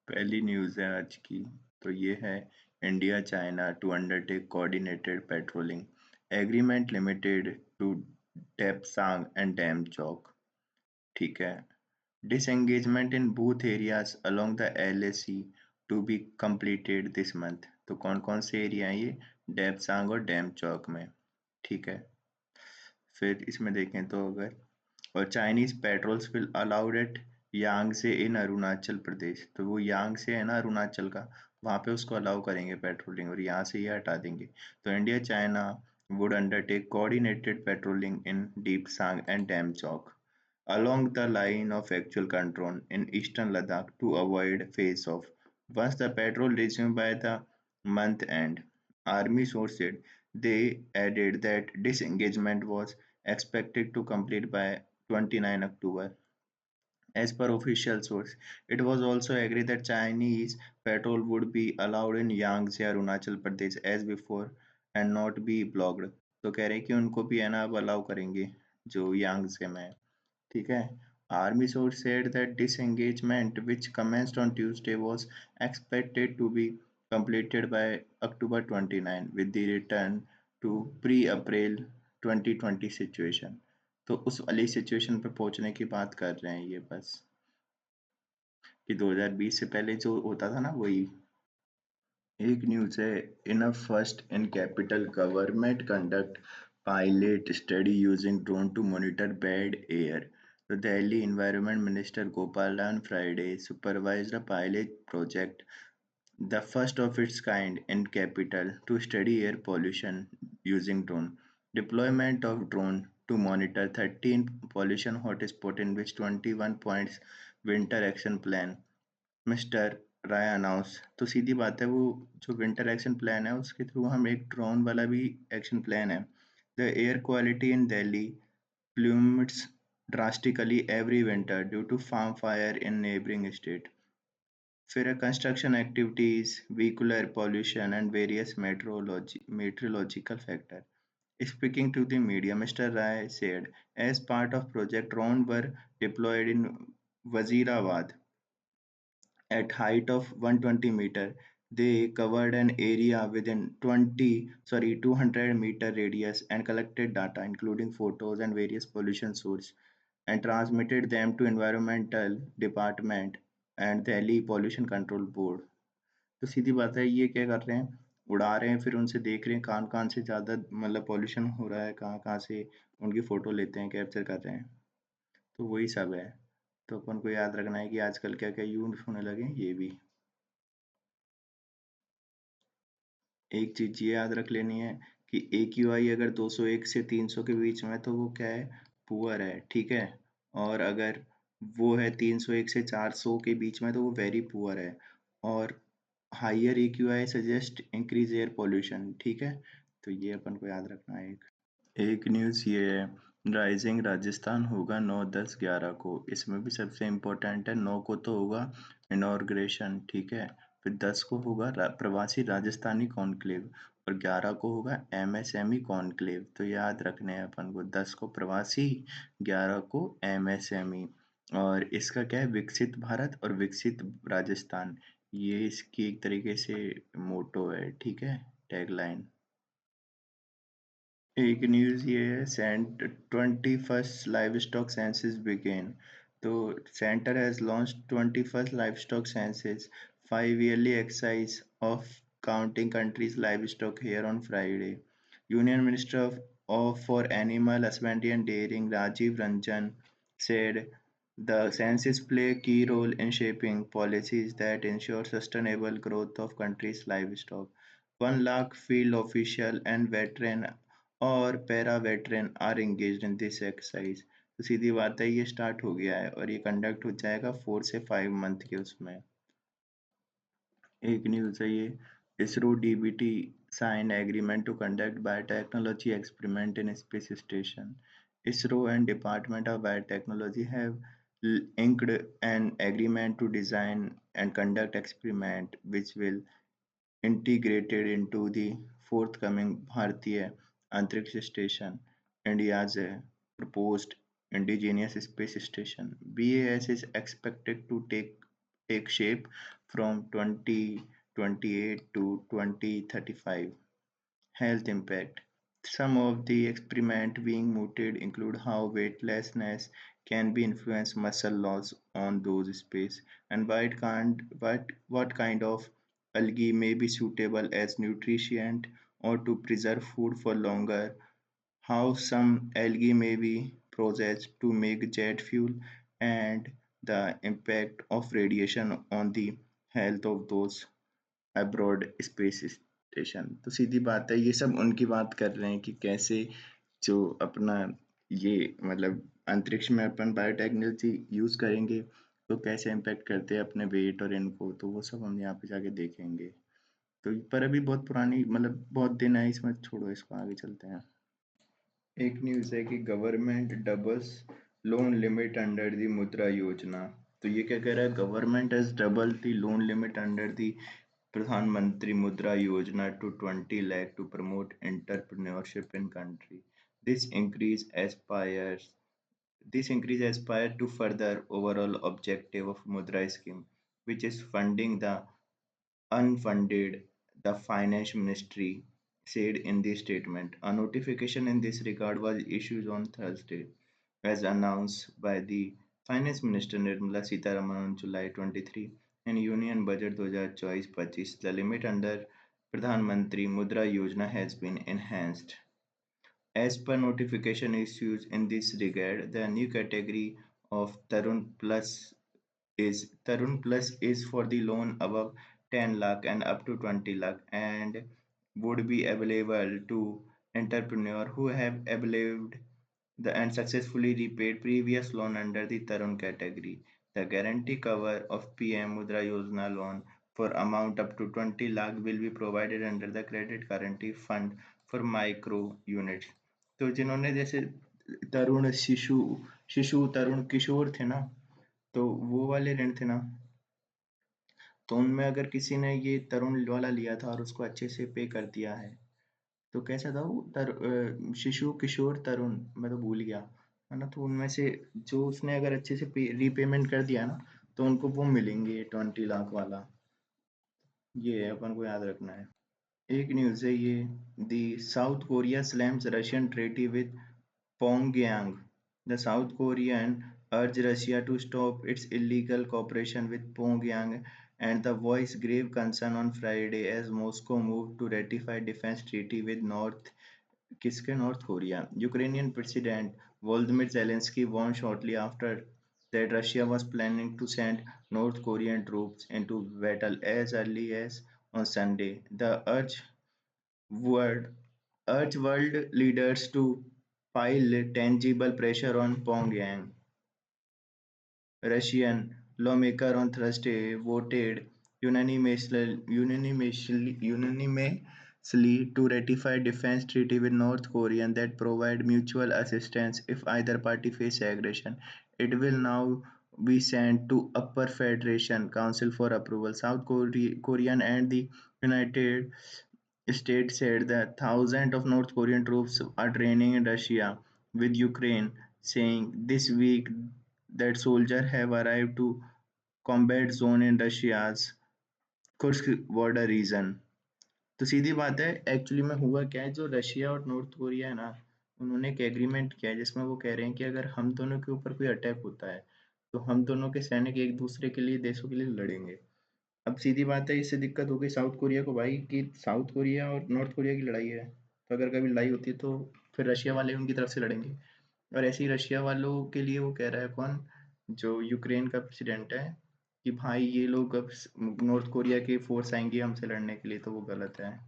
पहली न्यूज़ है आज की। तो ये है India China to undertake coordinated patrolling agreement limited to Depsang and Demchok. ठीक है। Disengagement in both areas along the LAC to be completed this month. तो कौन कौन से एरिया हैं ये? डेपसांग और डेमचौक में। ठीक है। फिर इसमें देखें तो अगर और Chinese patrols will allowed at Yangtse in Arunachal Pradesh. तो वो यांग से है ना अरुणाचल का, वहां पे उसको अलाउ करेंगे पेट्रोलिंग और यहाँ से ये हटा देंगे। तो India China would undertake coordinated patrolling in Depsang and Demchok along the line of actual control in eastern Ladakh to avoid face off. Once the patrol resumed by the month end, Army source said. They added that disengagement was expected to complete by 29 October. As per official source, it was also agreed that Chinese patrol would be allowed in Yangtze, Arunachal Pradesh as before and not be blocked. तो कह रहे हैं कि उनको भी है ना अब अलाउ करेंगे जो यांगसे में है। ठीक है। Army source said that disengagement, which commenced on Tuesday, was expected to be completed by October 29, with the return to pre-April 2020 situation. तो उस वाली सिचुएशन पे पहुंचने की बात कर रहे हैं ये बस कि 2020 से पहले जो होता था ना वही। एक न्यूज़ है in a first in capital government conduct pilot study using drone to monitor bad air. तो Delhi environment minister Gopal on Friday supervised a pilot project, the first of its kind in capital, to study air pollution using drone. Deployment of drone to monitor 13 pollution hotspots in which 21 points winter action plan mister Rai announce. तो सीधी बात है वो जो winter action plan है उसके through हम एक ड्रोन वाला भी एक्शन प्लान है। The air quality in Delhi plummets drastically every winter due to farm fire in neighboring state. फिर है construction activities, vehicular pollution and various meteorological factor. Speaking to the media, Mr. Rai said, as part of Project Drone were deployed in Wazirabad, at height of 120 meter, they covered an area within 200 meter radius and collected data including photos and various pollution sources and transmitted them to environmental department and Delhi Pollution Control Board. तो सीधी बात है ये क्या कर रहे हैं, उड़ा रहे हैं फिर उनसे देख रहे हैं कहाँ कहाँ से ज़्यादा मतलब पॉल्यूशन हो रहा है, कहाँ कहाँ से उनकी फ़ोटो लेते हैं, कैप्चर कर रहे हैं। तो वही सब है। तो अपन को याद रखना है कि आजकल क्या क्या यूज होने लगे हैं ये भी। एक चीज ये याद रख लेनी है कि AQI अगर 201 से 300 के बीच में है तो वो क्या है, पुअर है। ठीक है। और अगर वो है 301 से 400 के बीच में तो वो वेरी पुअर है। और higher AQI suggest increase air pollution. ठीक है। तो ये अपन को याद रखना है। एक न्यूज़ ये है, राइजिंग राजस्थान होगा 9, 10, 11 को। इसमें भी सबसे इम्पोर्टेंट है, 9 को तो होगा इनॉग्रेशन। ठीक है। फिर 10 को होगा प्रवासी राजस्थानी कॉन्क्लेव और 11 को होगा MSME कॉन्क्लेव। तो याद रखने हैं अपन को, 10 को प्रवासी, 11 को MSME। और इसका क्या है, विकसित भारत और विकसित राजस्थान, ये इसकी एक तरीके से मोटो है। ठीक है, टैगलाइन। एक न्यूज़ ये है, centre 21st livestock census begin. तो centre has launched 21st livestock census 5 yearly exercise of counting countries livestock here on Friday. Union Minister for Animal Husbandry and Dairying Rajiv Ranjan said the census play a key role in shaping policies that ensure sustainable growth of country's livestock. 1 lakh field official and veteran और para veteran are engaged in this exercise. तो सीधी बात है ये start हो गया है और ये कंडक्ट हो जाएगा 4 से 5 मंथ के उसमें। एक न्यूज़ है ये, ISRO DBT sign agreement to conduct biotechnology experiment in space station. ISRO and Department of Biotechnology have inked an agreement to design and conduct experiment which will integrated into the forthcoming Bharatiya Antriksh Station, India's proposed indigenous space station. BAS is expected to take shape from 2028 to 2035. Health impact. Some of the experiments being mooted include how weightlessness can be influence muscle loss on those space and what kind of algae may be suitable as nutrient or to preserve food for longer, how some algae may be processed to make jet fuel, and the impact of radiation on the health of those abroad space station. तो सीधी बात है, ये सब उनकी बात कर रहे हैं कि कैसे जो अपना ये मतलब अंतरिक्ष में अपन बायोटेक्नोलॉजी यूज करेंगे तो कैसे इम्पेक्ट करते हैं अपने वेट और इनको, तो वो सब हम यहाँ पे जाके देखेंगे। तो पर अभी बहुत पुरानी मतलब बहुत दिन है इसमें, छोड़ो इसको, आगे चलते हैं। एक न्यूज़ है कि government doubles loan limit under the मुद्रा योजना। तो ये क्या कह रहा है, government has double the loan limit under the प्रधानमंत्री मुद्रा योजना to 20 lakh to promote entrepreneurship in country. This increase aspires this increase aspire to further overall objective of Mudra scheme, which is funding the unfunded, the finance ministry said in the statement. A notification in this regard was issued on Thursday, as announced by the Finance Minister Nirmala Sitharaman on July 23 in Union Budget 2024-25. The limit under Pradhan Mantri Mudra Yojana has been enhanced. As per notification issued in this regard, the new category of Tarun Plus is for the loan above 10 lakh and up to 20 lakh and would be available to entrepreneurs who have availed and successfully repaid previous loan under the Tarun category. The guarantee cover of PM Mudra Yojana loan for amount up to 20 lakh will be provided under the Credit Guarantee Fund for micro units. तो जिन्होंने जैसे तरुण शिशु शिशु तरुण किशोर थे ना, तो वो वाले ऋण थे ना, तो उनमें अगर किसी ने ये तरुण वाला लिया था और उसको अच्छे से पे कर दिया है, तो कैसा था वो शिशु किशोर तरुण, मैं तो भूल गया है ना, तो उनमें से जो उसने अगर अच्छे से रीपेमेंट कर दिया ना, तो उनको वो मिलेंगे 20 लाख वाला। ये है, अपन को याद रखना है। एक न्यूज़ है ये, the South Korea slams Russian treaty with Pyongyang. The South Korean urged Russia to stop its illegal cooperation with Pyongyang and the voiced grave concern on Friday as Moscow moved to ratify defense treaty with North Korea. Ukrainian President Volodymyr Zelensky warned shortly after that Russia was planning to send North Korean troops into battle as early as on Sunday. The word urged world leaders to pile tangible pressure on Pyongyang. Russian lawmakers on Thursday voted unanimously to ratify defense treaty with North Korea that provide mutual assistance if either party faces aggression. It will now be sent to Upper Federation Council for approval. South Korean and the United States said that thousands of North Korean troops are training in Russia with Ukraine, saying this week that soldiers have arrived to combat zone in Russia's Kursk border region. तो सीधी बात है, actually में हुआ क्या है, जो Russia और नॉर्थ कोरिया है ना, उन्होंने एक एग्रीमेंट किया है जिसमें वो कह रहे हैं कि अगर हम दोनों के ऊपर कोई अटैक होता है तो हम दोनों के सैनिक एक दूसरे के लिए देशों के लिए लड़ेंगे। अब सीधी बात है, इससे दिक्कत हो गई साउथ कोरिया को भाई कि साउथ कोरिया और नॉर्थ कोरिया की लड़ाई है, तो अगर कभी लड़ाई होती है तो फिर रशिया वाले उनकी तरफ से लड़ेंगे। और ऐसे ही रशिया वालों के लिए वो कह रहा है कौन, जो यूक्रेन का प्रेसिडेंट है, कि भाई ये लोग अब नॉर्थ कोरिया के फोर्स आएंगे हमसे लड़ने के लिए, तो वो गलत है।